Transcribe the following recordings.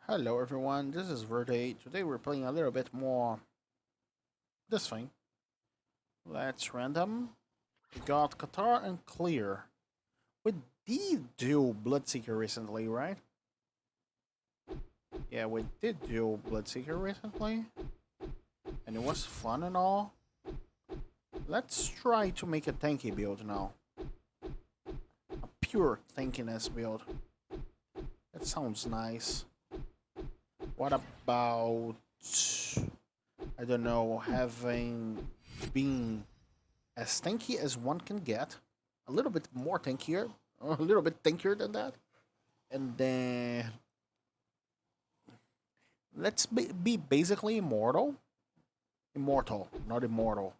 Hello everyone, this is Verde. Today we're playing a little bit more this thing. Let's random. We got Qatar and Clear. We did do Bloodseeker recently, right? Yeah, we did do Bloodseeker recently. And it was fun and all. Let's try to make a tanky build now. A pure tankiness build. That sounds nice. What about, I don't know, having been as tanky as one can get, a little bit more tankier, a little bit tankier than that, and then let's be basically immortal, not immortal,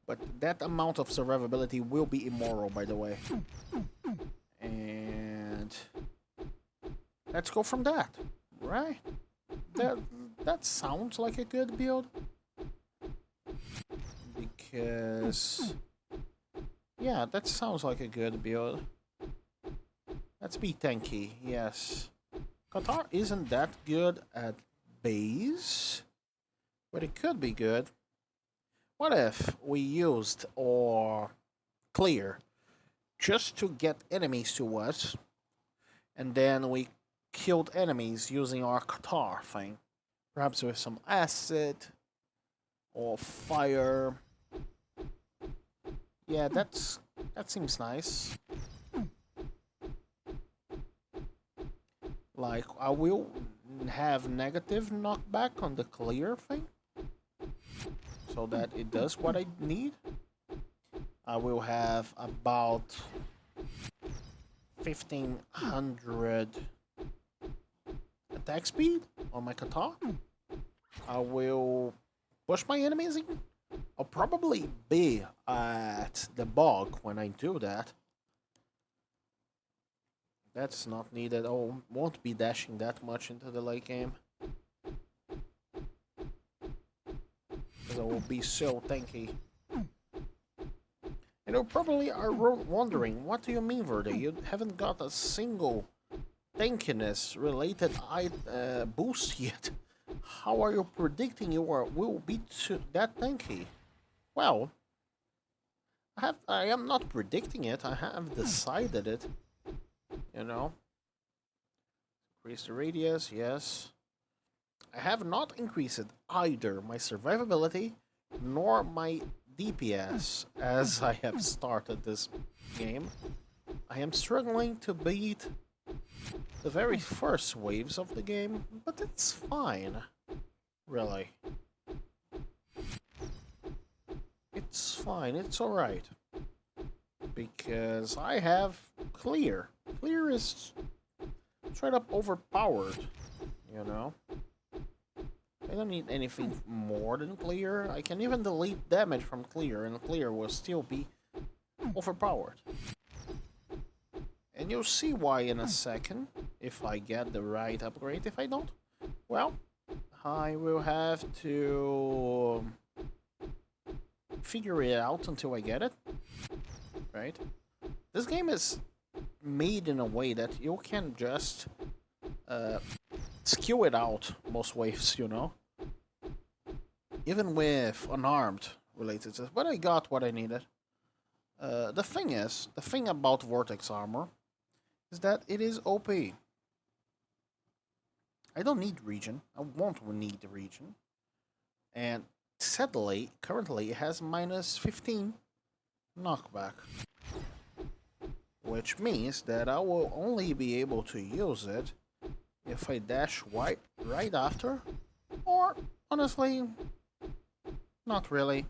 but that amount of survivability will be immoral, by the way, and let's go from that, right? That sounds like a good build. Because yeah, that sounds like a good build. Let's be tanky, yes. Qatar isn't that good at base, but it could be good. What if we used or clear just to get enemies to us, and then we killed enemies using our Qatar thing? Perhaps with some acid or fire. Yeah, that seems nice. Like, I will have negative knockback on the clear thing, so that it does what I need. I will have about 1500 attack speed on my Qatar. I will push my enemies in. I'll probably be at the bog when I do that. That's not needed. I won't be dashing that much into the late game. Because I will be so tanky. And you probably are wondering, what do you mean, Verde? You haven't got a single tankiness related boost yet. How are you predicting you will be that tanky? Well, I am not predicting it. I have decided it. You know, increase the radius. Yes, I have not increased either my survivability nor my DPS as I have started this game. I am struggling to beat the very first waves of the game, but it's fine. Really. It's fine, it's alright. Because I have clear. Clear is straight up overpowered, you know? I don't need anything more than clear. I can even delete damage from clear, and clear will still be overpowered. And you'll see why in a second, if I get the right upgrade. If I don't, well, I will have to figure it out until I get it, right? This game is made in a way that you can just skew it out most waves, you know? Even with unarmed related stuff. But I got what I needed. The thing about Vortex Armor is that it is OP. I don't need region. I won't need the region. And sadly, currently it has minus 15 knockback. Which means that I will only be able to use it if I dash right after. Or, honestly, not really.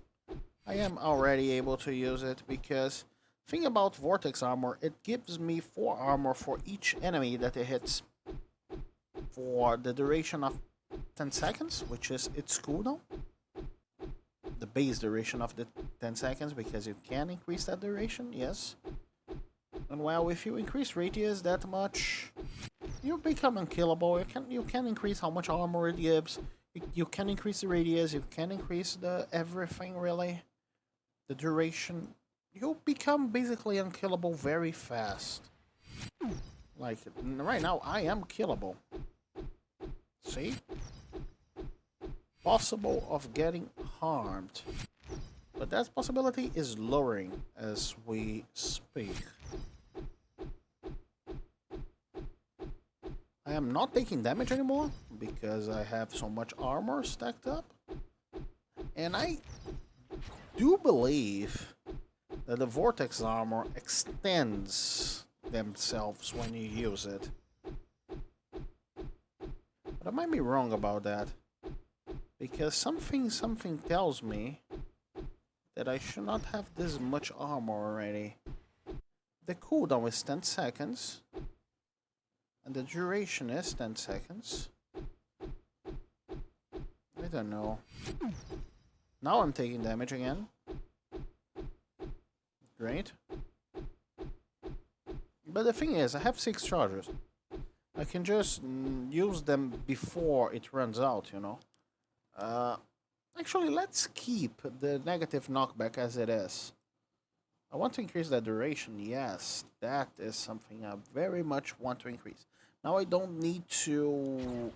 I am already able to use it because thing about Vortex Armor, it gives me 4 armor for each enemy that it hits for the duration of 10 seconds, which is its cooldown. The base duration of the 10 seconds, because you can increase that duration, yes. And well, if you increase radius that much, you become unkillable. You can increase how much armor it gives. You can increase the radius. You can increase the everything really. The duration. You'll become basically unkillable very fast. Like right now, I am killable. See? Possible of getting harmed. But that possibility is lowering as we speak. I am not taking damage anymore because I have so much armor stacked up. And I do believe that the vortex armor extends themselves when you use it. But I might be wrong about that. Because something tells me that I should not have this much armor already. The cooldown is 10 seconds. And the duration is 10 seconds. I don't know. Now I'm taking damage again. Great. But the thing is, I have 6 charges. I can just use them before it runs out, you know. Actually, let's keep the negative knockback as it is. I want to increase the duration. Yes, that is something I very much want to increase. Now I don't need to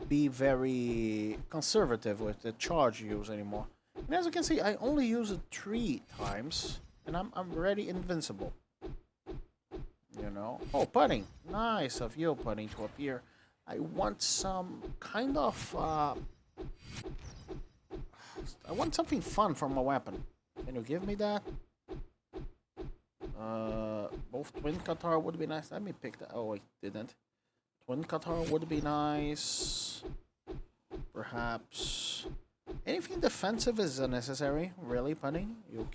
be very conservative with the charge use anymore. And as you can see, I only use it 3 times, and I'm already invincible. You know? Oh, putting. Nice of you, putting, to appear. I want some kind of, I want something fun from a weapon. Can you give me that? Both twin Qatar would be nice. Let me pick that. Oh, I didn't. Twin Qatar would be nice. Perhaps. Anything defensive is unnecessary. Really, Punny? You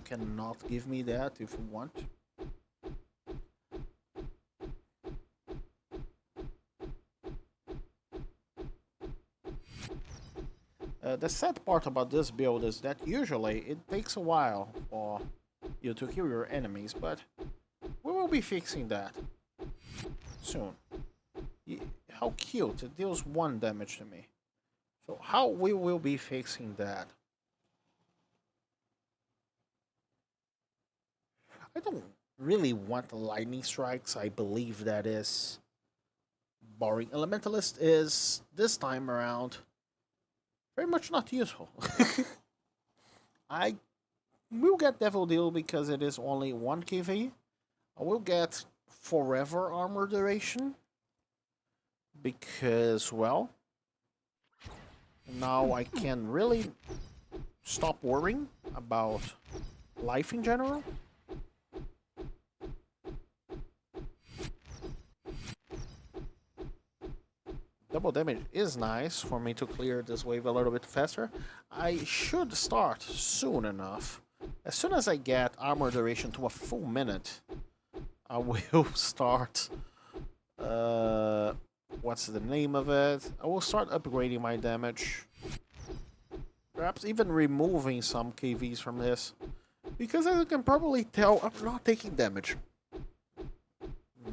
cannot give me that if you want. The sad part about this build is that usually it takes a while for you to kill your enemies, but we will be fixing that soon. How cute, it deals 1 damage to me. So how we will be fixing that? I don't really want lightning strikes. I believe that is boring. Elementalist is, this time around, very much not useful. I will get Devil Deal because it is only 1 KV. I will get Forever Armor Duration because, well, now I can really stop worrying about life in general. Double damage is nice for me to clear this wave a little bit faster. I should start soon enough. As soon as I get armor duration to a full minute, I will start... what's the name of it? I will start upgrading my damage. Perhaps even removing some KVs from this. Because as you can probably tell, I'm not taking damage.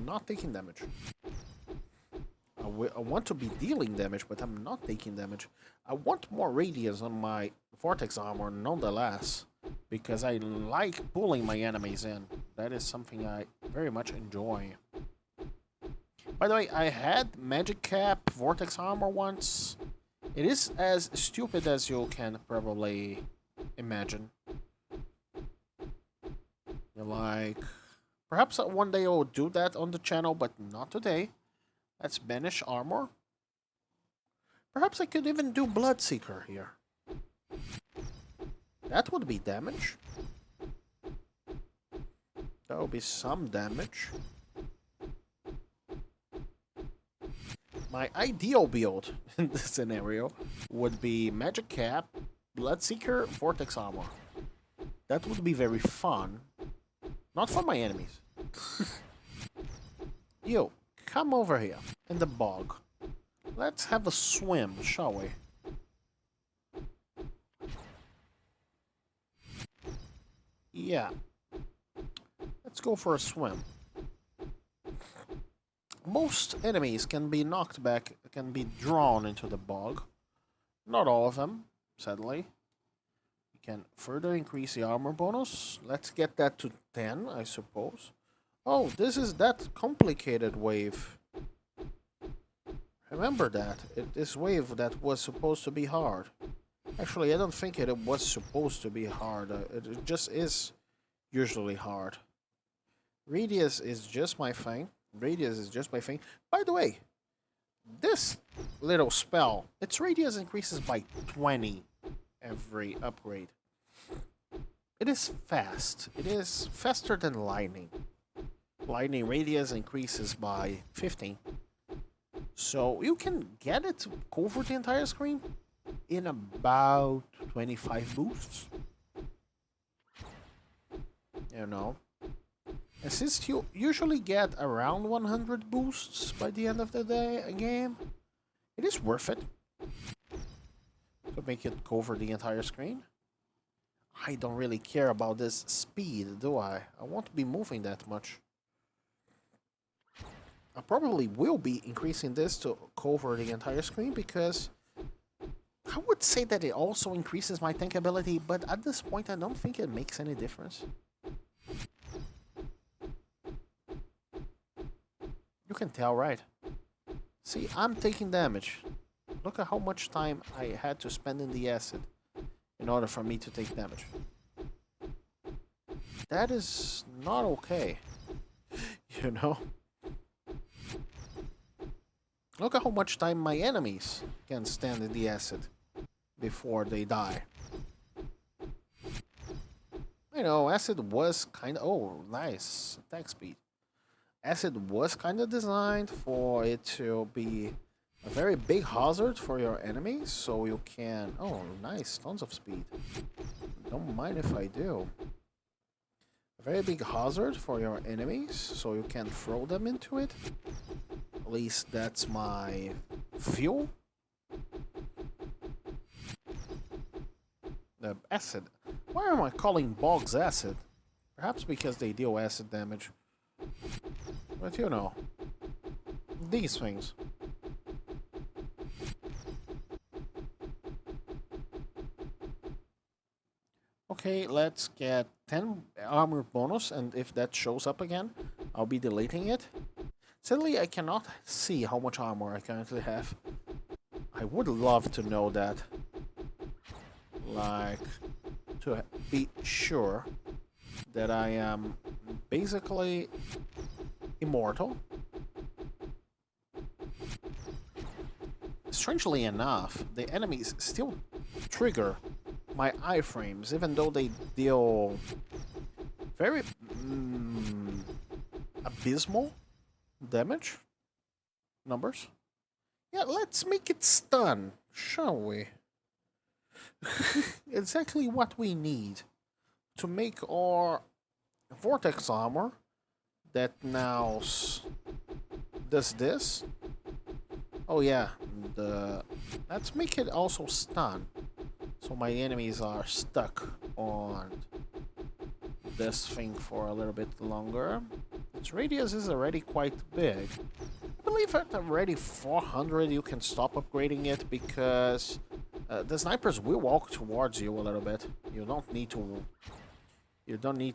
Not taking damage. I want to be dealing damage, but I'm not taking damage. I want more radius on my vortex armor nonetheless, because I like pulling my enemies in. That is something I very much enjoy. By the way, I had magic cap vortex armor once. It is as stupid as you can probably imagine. You're like, perhaps one day I will do that on the channel, but not today. Let's banish armor. Perhaps I could even do Bloodseeker here. That would be damage. That would be some damage. My ideal build in this scenario would be Magic Cap, Bloodseeker, Vortex Armor. That would be very fun. Not for my enemies. You, come over here in the bog. Let's have a swim, shall we? Yeah. Let's go for a swim. Most enemies can be knocked back, can be drawn into the bog. Not all of them, sadly. We can further increase the armor bonus. Let's get that to 10, I suppose. Oh, this is that complicated wave. Remember that. This wave that was supposed to be hard. Actually, I don't think it was supposed to be hard. It just is usually hard. Radius is just my thing. Radius is just my thing. By the way, this little spell, its radius increases by 20 every upgrade. It is fast. It is faster than lightning. Lightning radius increases by 15. So you can get it to cover the entire screen in about 25 boosts. You know. And since you usually get around 100 boosts by the end of the day a game, it is worth it to make it cover the entire screen. I don't really care about this speed, do I? I won't be moving that much. I probably will be increasing this to cover the entire screen because I would say that it also increases my tank ability, but at this point I don't think it makes any difference. You can tell, right? See, I'm taking damage. Look at how much time I had to spend in the acid in order for me to take damage. That is not okay. You know? Look at how much time my enemies can stand in the acid before they die. You know, acid was kind of... Oh, nice. Attack speed. Acid was kind of designed for it to be a very big hazard for your enemies, so you can... Oh, nice. Tons of speed. Don't mind if I do. A very big hazard for your enemies, so you can throw them into it. At least that's my view. The acid. Why am I calling bogs acid? Perhaps because they deal acid damage. But you know, these things. Okay, let's get 10 armor bonus, and if that shows up again, I'll be deleting it. Sadly, I cannot see how much armor I currently have. I would love to know that. Like, to be sure that I am basically immortal. Strangely enough, the enemies still trigger my iframes, even though they deal very abysmal damage numbers. Yeah, let's make it stun, shall we? Exactly what we need to make our vortex armor that now does this. Oh yeah, let's make it also stun, so my enemies are stuck on this thing for a little bit longer. Its radius is already quite big. I believe at already 400 you can stop upgrading it because the snipers will walk towards you a little bit. You don't need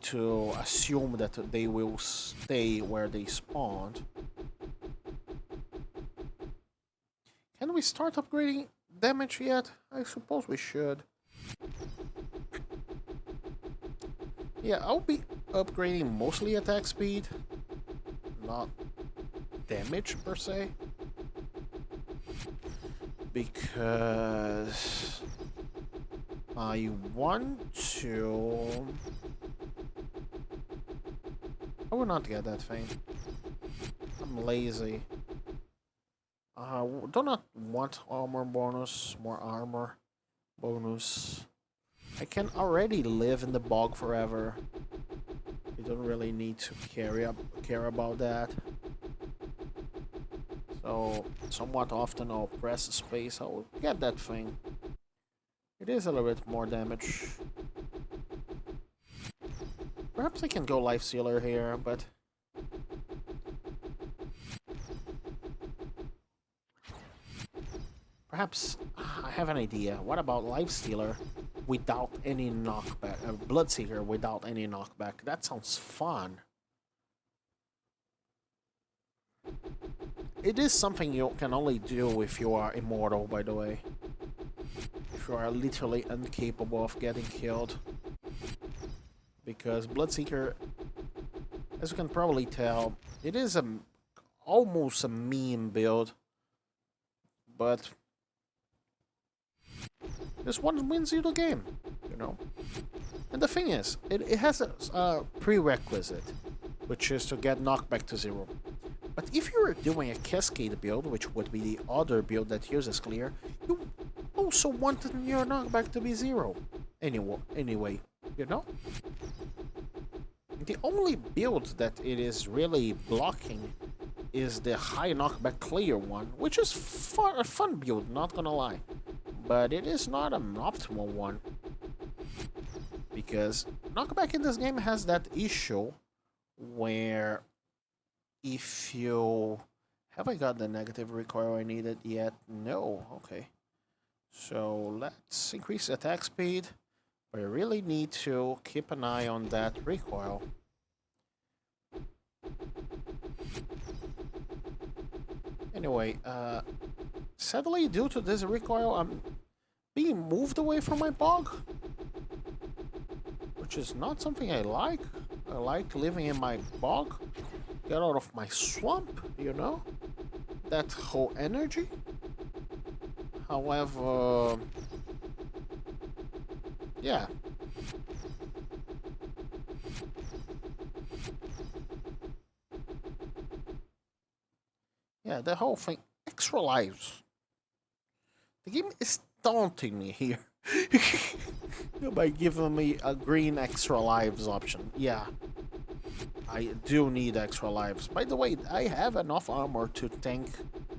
to assume that they will stay where they spawned. Can we start upgrading damage yet? I suppose we should. Yeah, I'll be upgrading mostly attack speed, not damage per se. Because I want to... I will not get that thing. I'm lazy. I do not want armor bonus, more armor bonus. I can already live in the bog forever. You don't really need to care about that. So, somewhat often I'll press space, I'll get that thing. It is a little bit more damage. Perhaps I can go Life Stealer here, but... Perhaps I have an idea. What about Life Stealer without any knockback? Bloodseeker without any knockback. That sounds fun. it is something you can only do if you are immortal, by the way. If you are literally incapable of getting killed. Because Bloodseeker, as you can probably tell, it is almost a meme build. But this one wins you the game, you know? And the thing is, it has a prerequisite, which is to get knockback to 0. But if you're doing a Cascade build, which would be the other build that uses clear, you also want your knockback to be 0. Anyway, you know? The only build that it is really blocking is the high knockback clear one, which is a fun build, not gonna lie. But it is not an optimal one. Because knockback in this game has that issue where if you... Have I got the negative recoil I needed yet? No, okay. So let's increase attack speed. But I really need to keep an eye on that recoil. Anyway, sadly due to this recoil I'm being moved away from my bog. Which is not something I like. I like living in my bog. Get out of my swamp, you know? That whole energy. However... yeah. Yeah, the whole thing. Extra lives. The game is taunting me here. By giving me a green extra lives option. Yeah. I do need extra lives. By the way, I have enough armor to tank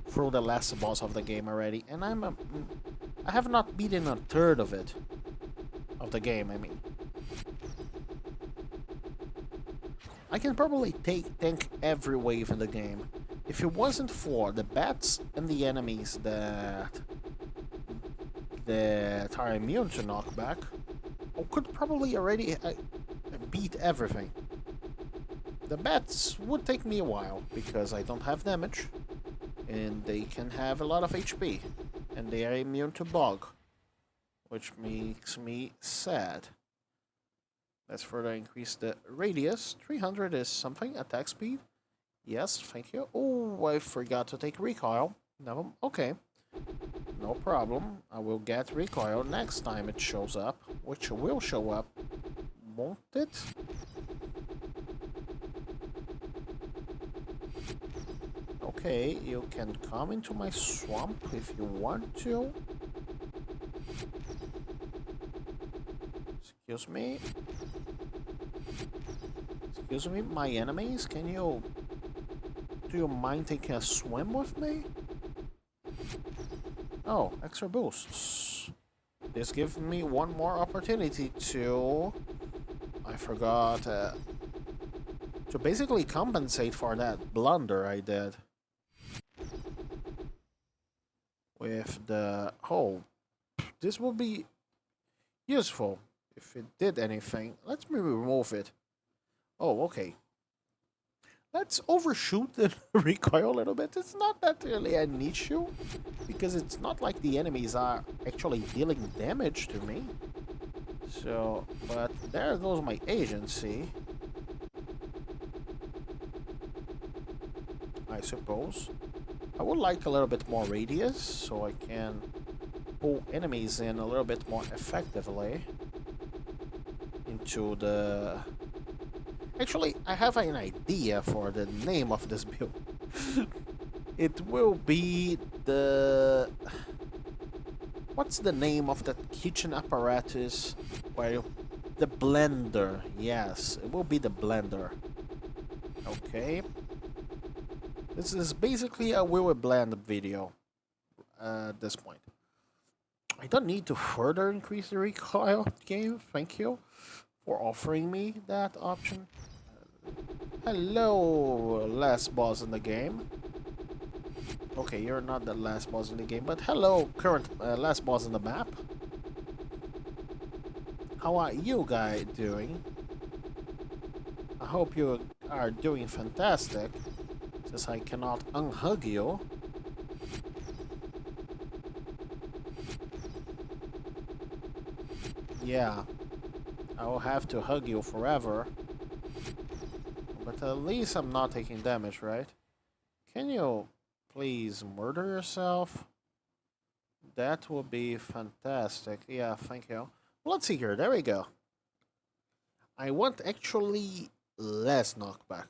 through the last boss of the game already. And I have not beaten a third of it. Of the game, I mean. I can probably tank every wave in the game. If it wasn't for the bats and the enemies that are immune to knockback, I could probably already beat everything. The bats would take me a while, because I don't have damage, and they can have a lot of HP, and they are immune to bog, which makes me sad. Let's further increase the radius. 300 is something. Attack speed. Yes, thank you. Oh, I forgot to take recoil. No, okay. No problem. I will get recoil next time it shows up, which will show up, won't it? Okay, you can come into my swamp if you want to. Excuse me. Excuse me, my enemies, do you mind taking a swim with me? Oh, extra boosts. This gives me one more opportunity to... I forgot... to basically compensate for that blunder I did. With the... Oh, this will be useful if it did anything. Let me remove it. Oh, okay. Let's overshoot the recoil a little bit. It's not that really an issue, because it's not like the enemies are actually dealing damage to me. So, but there goes my agency, I suppose. I would like a little bit more radius, so I can pull enemies in a little bit more effectively into the... Actually, I have an idea for the name of this build. It will be the... What's the name of that kitchen apparatus where you... The blender. Yes, it will be the blender. Okay. This is basically a Will Blend video at this point. I don't need to further increase the recoil game. Thank you for offering me that option. Hello, last boss in the game. Okay, you're not the last boss in the game, but hello, current last boss in the map. How are you guys doing? I hope you are doing fantastic. since I cannot unhug you. Yeah, I will have to hug you forever. But at least I'm not taking damage, right? Can you please murder yourself? That would be fantastic. Yeah, thank you. Let's see here. There we go. I want actually less knockback.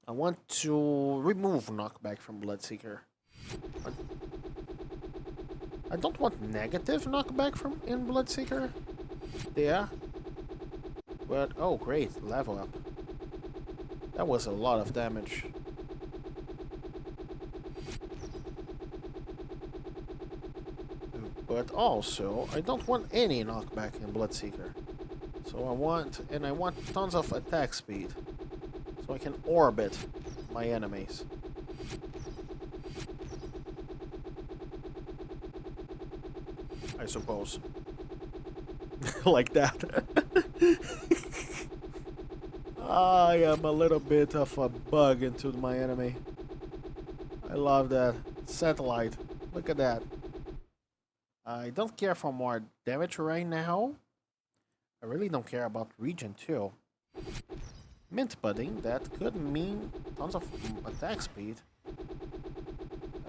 I want to remove knockback from Bloodseeker. But I don't want negative knockback from in Bloodseeker. Yeah. But oh great, level up. That was a lot of damage. But also, I don't want any knockback in Bloodseeker. So I want tons of attack speed. So I can orbit my enemies. I suppose. Like that. I am a little bit of a bug into my enemy. I love that. Satellite. Look at that. I don't care for more damage right now. I really don't care about region 2. Mint pudding, that could mean tons of attack speed.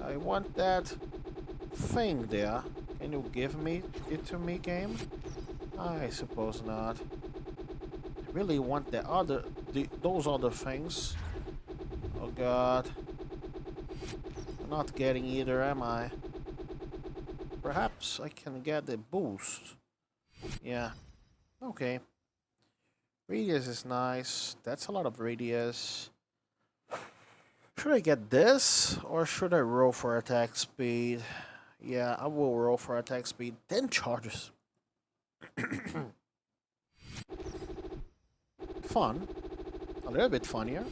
I want that thing there. Can you give me it to me, game? I suppose not. I really want those other things. Oh god. I'm not getting either, am I? Perhaps I can get the boost. Yeah. Okay. Radius is nice. That's a lot of radius. Should I get this? Or should I roll for attack speed? Yeah, I will roll for attack speed. 10 charges. Fun. A little bit funnier.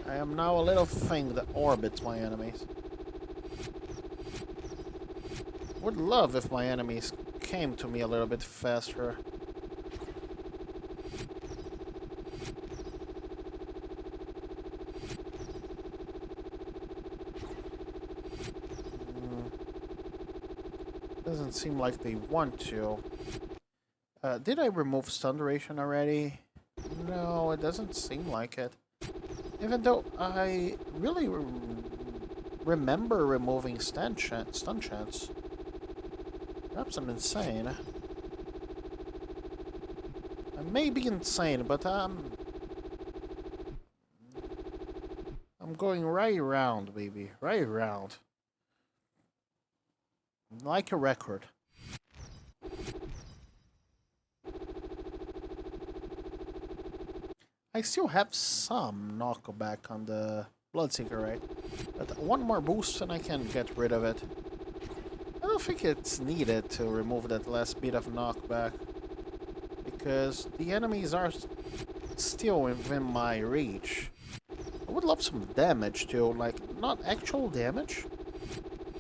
I am now a little thing that orbits my enemies. Would love if my enemies came to me a little bit faster. Doesn't seem like they want to. Did I remove stun duration already? No, it doesn't seem like it. Even though I really remember removing stun chance. Perhaps I'm insane. I may be insane, but I'm going right around, baby. Right around. Like a record. I still have some knockback on the Bloodseeker, right? But one more boost and I can get rid of it. I don't think it's needed to remove that last bit of knockback. Because the enemies are still within my reach. I would love some damage too, like, not actual damage,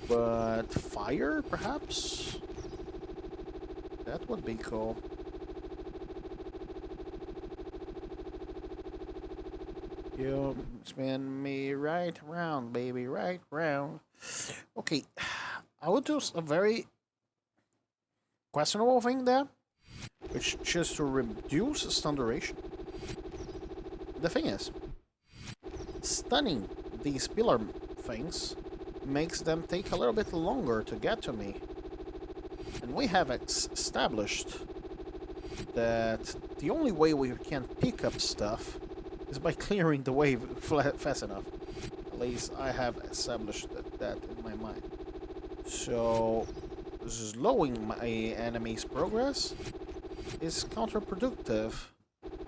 but fire, perhaps? That would be cool. You spin me right round, baby, right round. Okay, I would do a very questionable thing there, which is just to reduce stun duration. The thing is, stunning these pillar things makes them take a little bit longer to get to me. And we have established that the only way we can pick up stuff is by clearing the way fast enough. At least I have established that in my mind. So, slowing my enemy's progress is counterproductive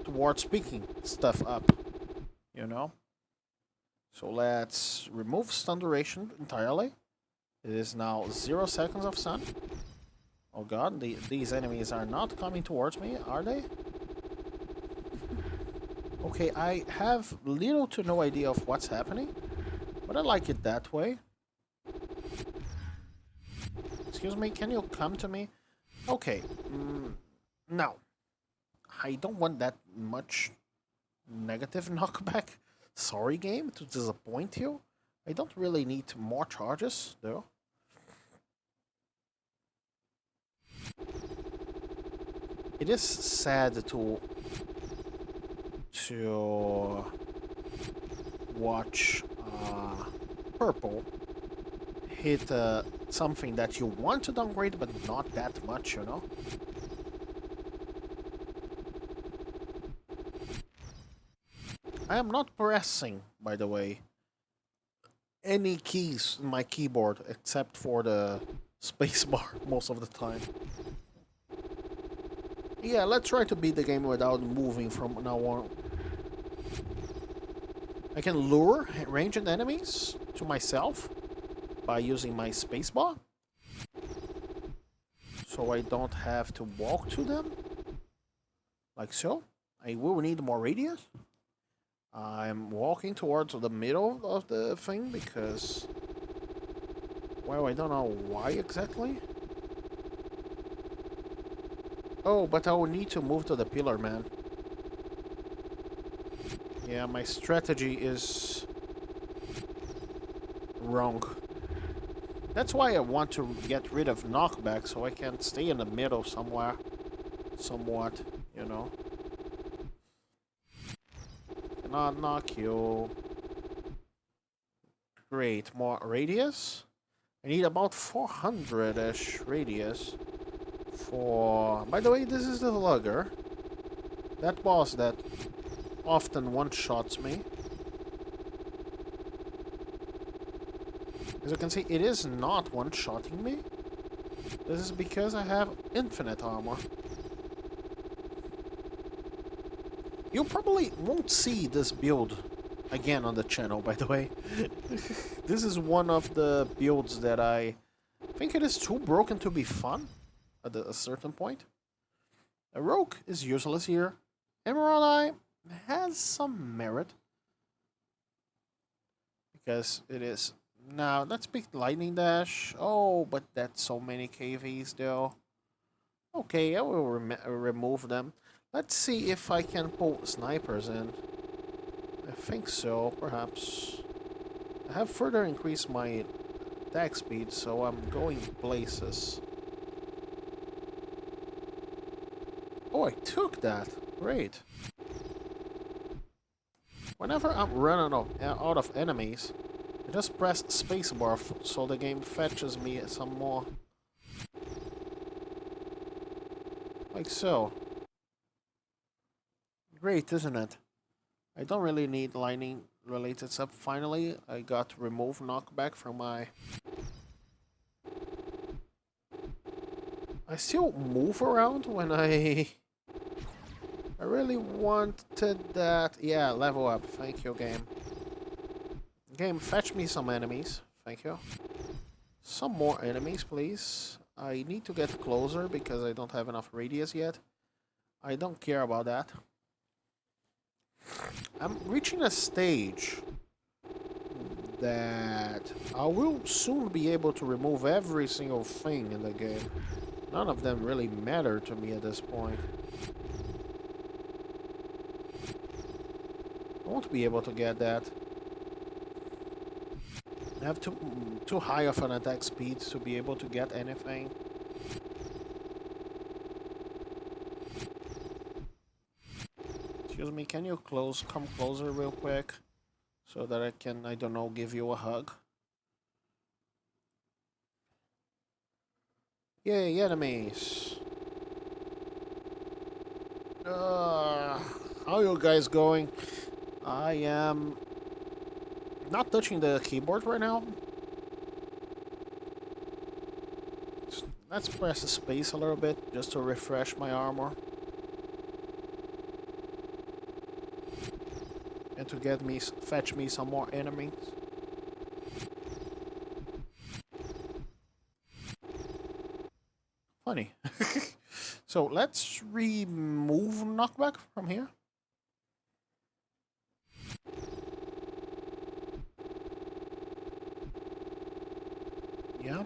towards picking stuff up, you know? So let's remove stun duration entirely. It is now 0 seconds of stun. Oh god, these enemies are not coming towards me, are they? Okay, I have little to no idea of what's happening, but I like it that way. Excuse me, can you come to me? Okay, no. I don't want that much negative knockback. Sorry, game, to disappoint you. I don't really need more charges, though. It is sad to watch purple hit something that you want to downgrade, but not that much, you know? I am not pressing, by the way, any keys in my keyboard except for the spacebar most of the time. Yeah, let's try to beat the game without moving from now on. I can lure ranged enemies to myself by using my spacebar, so I don't have to walk to them, like so. I will need more radius. I'm walking towards the middle of the thing because, well, I don't know why exactly. Oh, but I will need to move to the pillar, man. Yeah, my strategy is wrong. That's why I want to get rid of knockback so I can stay in the middle somewhere. Somewhat, you know. Cannot knock you. Great, more radius. I need about 400-ish radius for... By the way, this is the lugger. That boss that often one-shots me. As you can see, it is not one-shotting me. This is because I have infinite armor. You probably won't see this build again on the channel, by the way. This is one of the builds that I think it is too broken to be fun at a certain point. A rogue is useless here. Emerald Eye has some merit because it is... Now, let's pick Lightning Dash. Oh, but that's so many KVs though. Okay, I will remove them. Let's see if I can pull snipers in. I think so, perhaps. I have further increased my attack speed, so I'm going places. Oh, I took that. Great. Whenever I'm running out of enemies, I just press spacebar so the game fetches me some more. Like so. Great, isn't it? I don't really need lightning related stuff. Finally, I got to remove knockback from my... I still move around when I really wanted that. Yeah, level up. Thank you, game. Game, fetch me some enemies. Thank you. Some more enemies, please. I need to get closer because I don't have enough radius yet. I don't care about that. I'm reaching a stage that I will soon be able to remove every single thing in the game. None of them really matter to me at this point. I won't be able to get that. I have too high of an attack speed to be able to get anything. Excuse me, can you come closer real quick? So that I can, I don't know, give you a hug. Yay, enemies! How are you guys going? I am not touching the keyboard right now. Let's press the space a little bit just to refresh my armor. And to get me, fetch me some more enemies. Funny. So let's remove knockback from here. Yeah.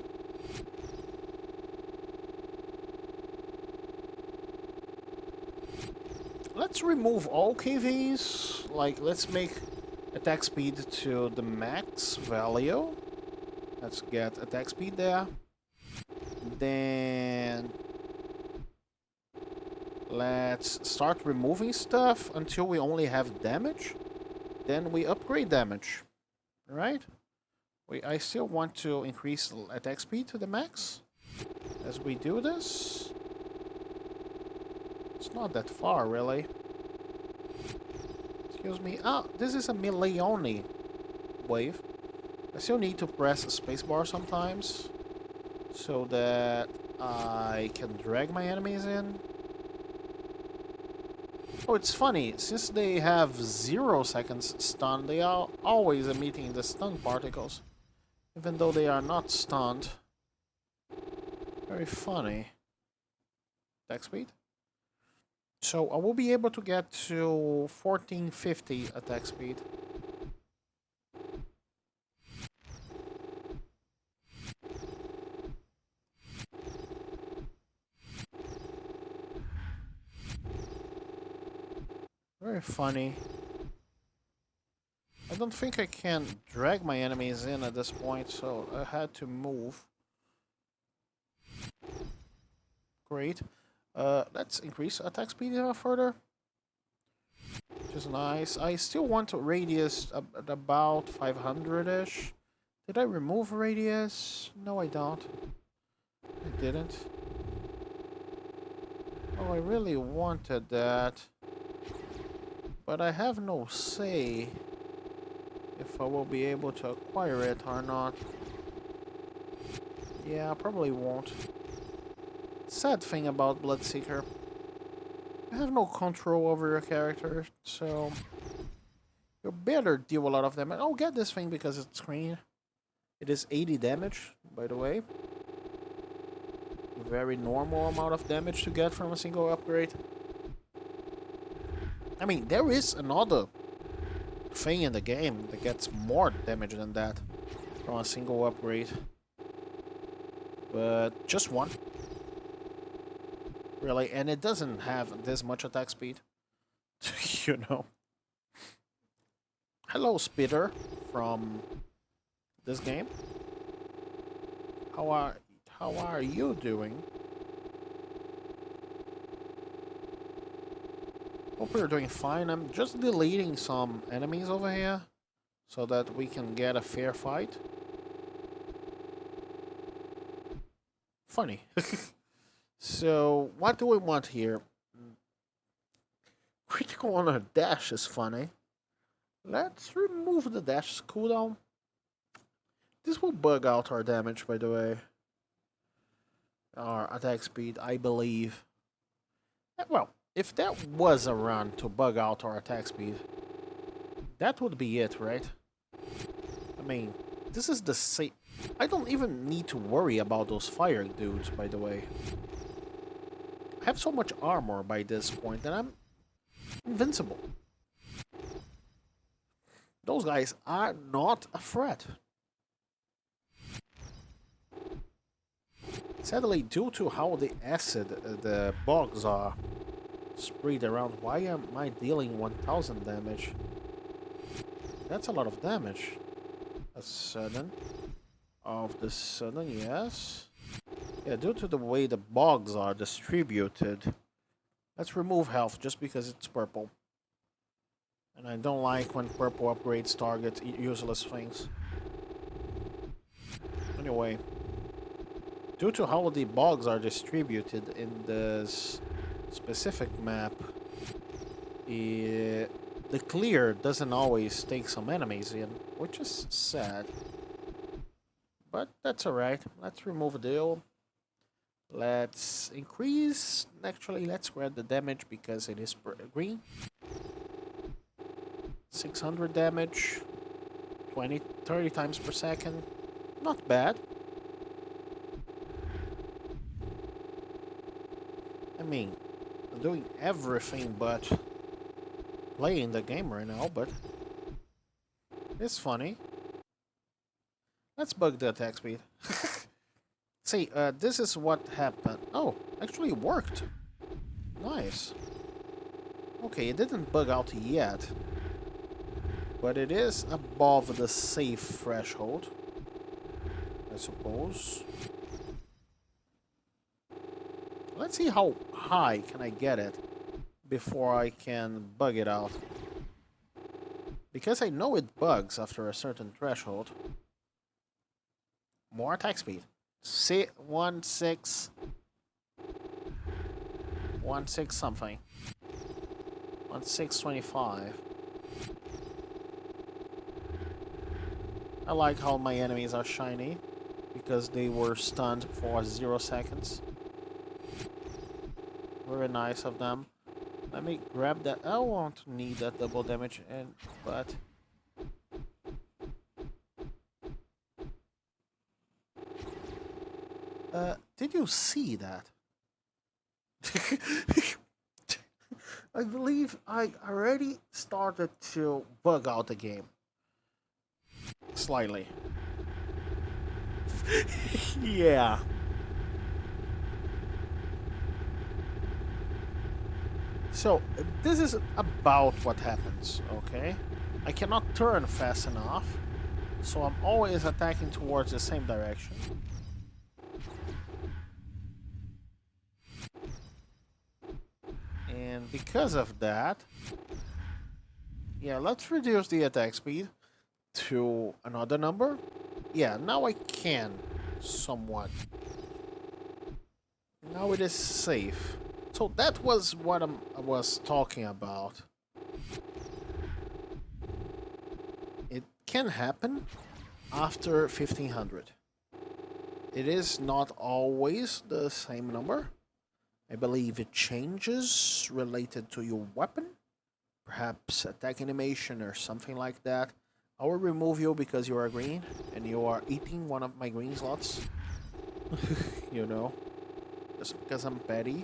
let's remove all KVs. Like, let's make attack speed to the max value. Let's get attack speed there. Then let's start removing stuff until we only have damage. Then we upgrade damage. Right? I still want to increase attack speed to the max as we do this. It's not that far, really. Excuse me. Oh, this is a melee only wave. I still need to press a spacebar sometimes so that I can drag my enemies in. Oh, it's funny. Since they have 0 seconds stun, they are always emitting the stun particles, even though they are not stunned. Very funny. Attack speed. So I will be able to get to 1450 attack speed. Very funny. I don't think I can drag my enemies in at this point, so I had to move. Great. Let's increase attack speed further. Which is nice. I still want a radius at about 500-ish. Did I remove radius? No, I don't. I didn't. Oh, I really wanted that. But I have no say if I will be able to acquire it or not. Yeah, I probably won't. Sad thing about Bloodseeker. You have no control over your character, so you better deal a lot of damage. Oh, get this thing because it's green. It is 80 damage, by the way. Very normal amount of damage to get from a single upgrade. I mean, there is another thing in the game that gets more damage than that from a single upgrade. But just one. Really, and it doesn't have this much attack speed. You know. Hello, Spitter from this game. How are you doing? Hope you're doing fine. I'm just deleting some enemies over here so that we can get a fair fight. Funny. So, what do we want here? Critical on a dash is funny. Let's remove the dash cooldown. This will bug out our damage, by the way. Our attack speed, I believe. Well, if that was a run to bug out our attack speed, that would be it, right? I mean, this is the same. I don't even need to worry about those fire dudes, by the way. I have so much armor by this point that I'm invincible. Those guys are not a threat. Sadly, due to how the acid, the bugs are spread around, why am I dealing 1000 damage? That's a lot of damage. A sudden. Of the sudden, yes. Yeah, due to the way the bugs are distributed. Let's remove health just because it's purple. And I don't like when purple upgrades target useless things. Anyway. Due to how the bugs are distributed in this specific map, the clear doesn't always take some enemies in, which is sad. But that's alright. Let's remove a deal. Let's increase. Actually, let's grab the damage because it is green. 600 damage. 30 times per second. Not bad. I mean, I'm doing everything but playing the game right now, but it's funny. Let's bug the attack speed. See, this is what happened. Oh, actually worked. Nice. Okay, it didn't bug out yet, but it is above the safe threshold, I suppose. Let's see how high can I get it before I can bug it out. Because I know it bugs after a certain threshold. More attack speed. 16 something. 1625. I like how my enemies are shiny because they were stunned for 0 seconds. Very nice of them. Let me grab that. I won't need that double damage, but did you see that? I believe I already started to bug out the game. Slightly. Yeah. So, this is about what happens, okay? I cannot turn fast enough, so I'm always attacking towards the same direction. And because of that, yeah, let's reduce the attack speed to another number. Yeah, now I can, somewhat. Now it is safe. So that was what I was talking about. It can happen after 1500. It is not always the same number. I believe it changes related to your weapon. Perhaps attack animation or something like that. I will remove you because you are green and you are eating one of my green slots. You know, just because I'm petty.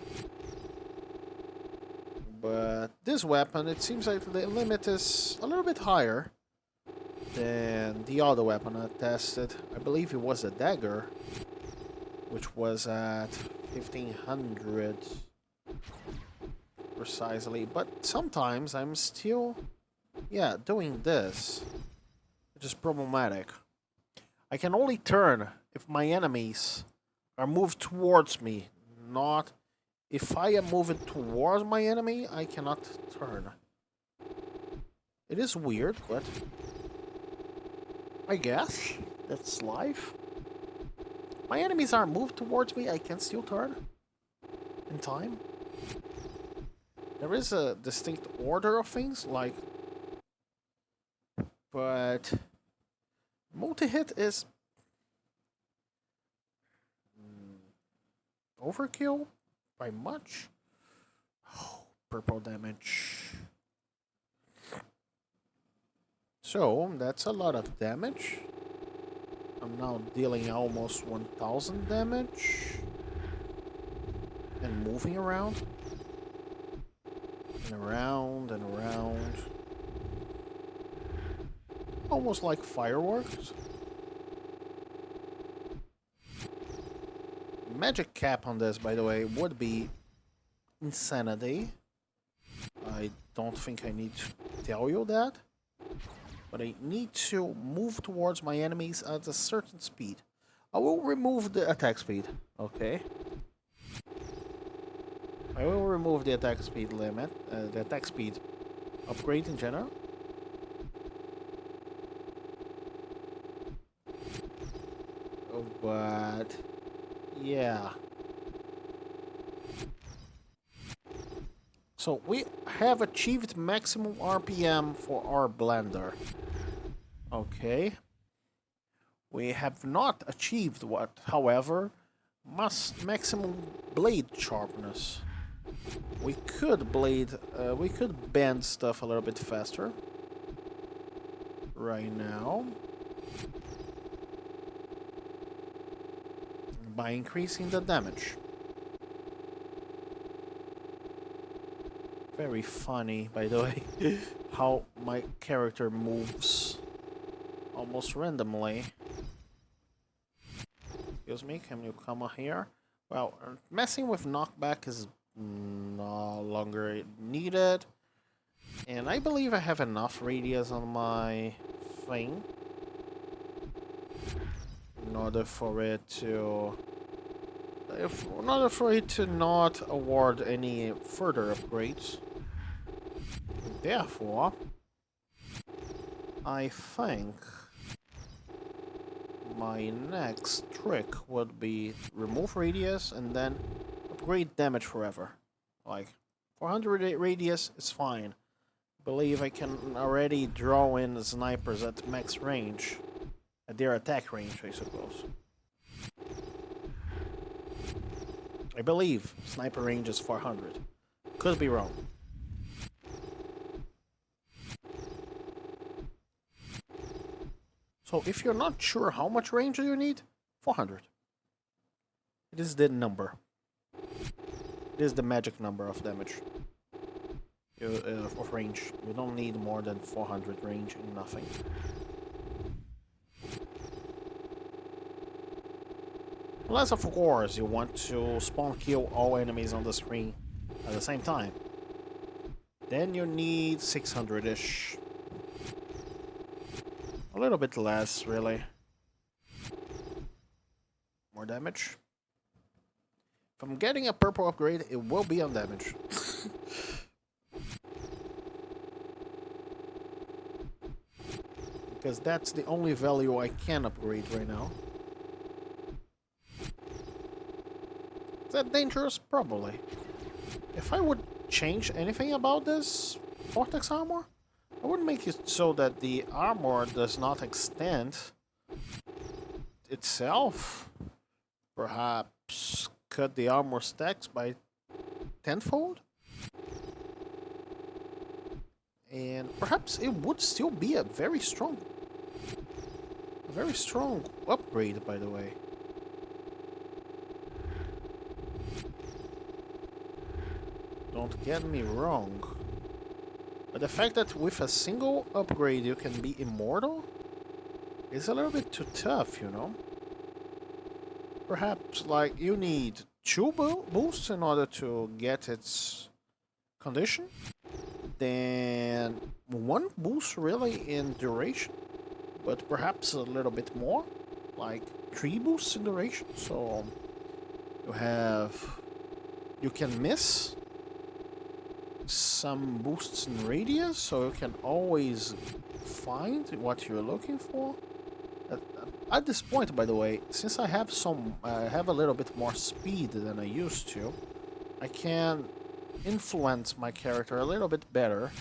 But this weapon, it seems like the limit is a little bit higher than the other weapon I tested. I believe it was a dagger, which was at 1500 precisely. But sometimes I'm still, yeah, doing this, which is problematic. I can only turn if my enemies are moved towards me, not if I am moving towards my enemy, I cannot turn. It is weird, but I guess that's life. My enemies are moved towards me, I can still turn in time. There is a distinct order of things, like, but multi-hit is overkill by much. Oh, purple damage. So, that's a lot of damage. I'm now dealing almost 1000 damage. And moving around. And around and around. Almost like fireworks. Magic cap on this, by the way, would be insanity. I don't think I need to tell you that. But I need to move towards my enemies at a certain speed. I will remove the attack speed, okay? I will remove the attack speed limit, the attack speed upgrade in general. Oh, but yeah. So we have achieved maximum RPM for our blender. Okay. We have not achieved what, however, maximum blade sharpness. We could bend stuff a little bit faster. Right now. By increasing the damage. Very funny, by the way, how my character moves almost randomly. Excuse me, can you come here? Well, messing with knockback is no longer needed. And I believe I have enough radius on my thing in order for it to... in order for it to not award any further upgrades. Therefore, I think my next trick would be remove radius and then upgrade damage forever. Like, 400 radius is fine. Believe I can already draw in the snipers at max range. At their attack range, I suppose. I believe sniper range is 400. Could be wrong. So if you're not sure how much range you need, 400. It is the number. It is the magic number of damage. Of range. You don't need more than 400 range in nothing. Unless, of course, you want to spawn kill all enemies on the screen at the same time. Then you need 600-ish. A little bit less, really. More damage. If I'm getting a purple upgrade, it will be on damage. Because that's the only value I can upgrade right now. Is that dangerous? Probably. If I would change anything about this Vortex armor, I would make it so that the armor does not extend itself. Perhaps cut the armor stacks by tenfold? And perhaps it would still be a very strong upgrade, by the way. Don't get me wrong. But the fact that with a single upgrade you can be immortal is a little bit too tough, you know? Perhaps, like, you need 2 boosts in order to get its condition. Then 1 boost really in duration, but perhaps a little bit more, like 3 boosts in duration. So you can miss some boosts in radius, so you can always find what you're looking for. At this point, by the way, since I have a little bit more speed than I used to, I can influence my character a little bit better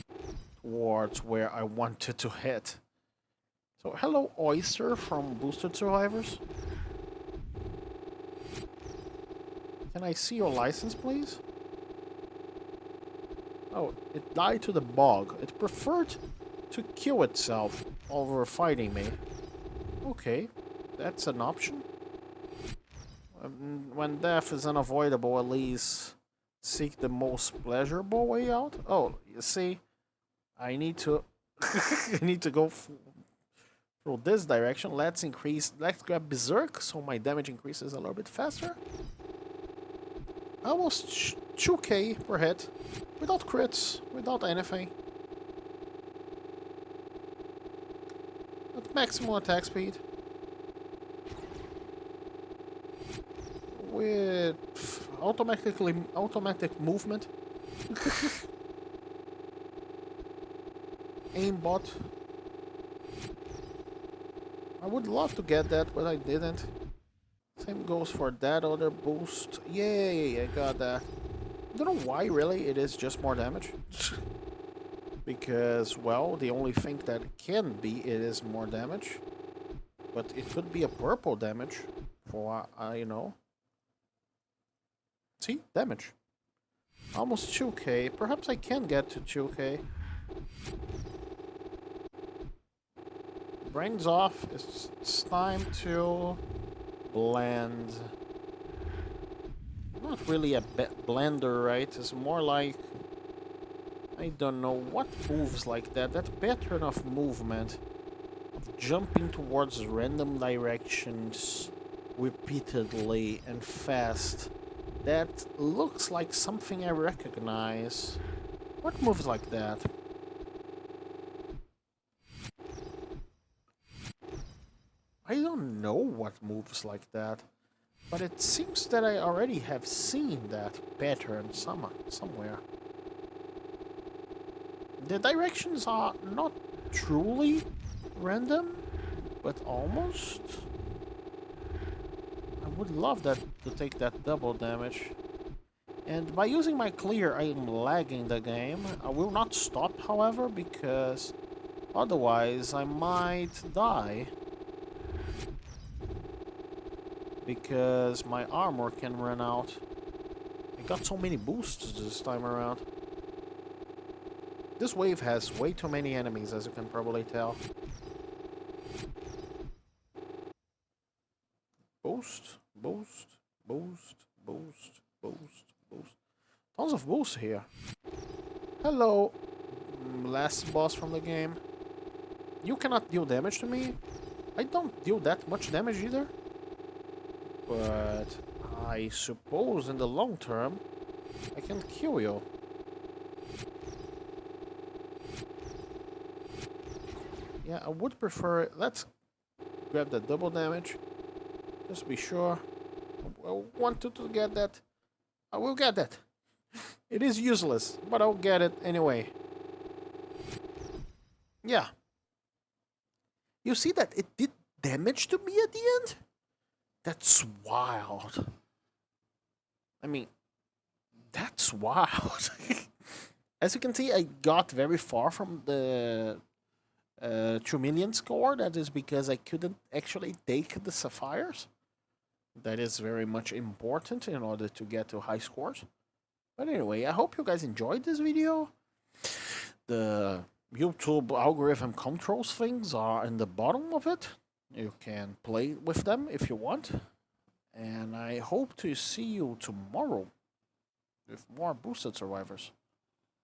towards where I wanted to hit. So, hello, Oyster from Boosted Survivors. Can I see your license, please? Oh, it died to the bog. It preferred to kill itself over fighting me. Okay, that's an option. When death is unavoidable, at least seek the most pleasurable way out. Oh, you see, I need to I need to go through this direction. Let's grab Berserk so my damage increases a little bit faster. Almost 2k per hit, without crits, without anything. At maximum attack speed. With automatic movement. Aimbot. I would love to get that, but I didn't. Same goes for that other boost. Yay, I got that. I don't know why, really, it is just more damage. Because, well, the only thing that it can be, it is more damage. But it could be a purple damage, for, you know. See? Damage. Almost 2k. Perhaps I can get to 2k. Brains off. It's time to blend. Not really a blender, right? It's more like, I don't know what moves like that. That pattern of movement, of jumping towards random directions repeatedly and fast, that looks like something I recognize. What moves like that? I don't know what moves like that, but it seems that I already have seen that pattern somewhere. The directions are not truly random, but almost. I would love that to take that double damage. And by using my clear, I am lagging the game. I will not stop, however, because otherwise I might die. Because my armor can run out. I got so many boosts this time around. This wave has way too many enemies, as you can probably tell. Boost, boost, boost, boost, boost, boost. Tons of boosts here. Hello, last boss from the game. You cannot deal damage to me. I don't deal that much damage either. But I suppose in the long term, I can kill you. Yeah, I would prefer it. Let's grab the double damage. Just be sure. I want to get that. I will get that. It is useless, but I'll get it anyway. Yeah. You see that it did damage to me at the end? That's wild. I mean, that's wild. As you can see, I got very far from the 2 million score. That is because I couldn't actually take the sapphires. That is very much important in order to get to high scores. But anyway, I hope you guys enjoyed this video. The YouTube algorithm controls things are in the bottom of it. You can play with them if you want. And I hope to see you tomorrow with more boosted survivors.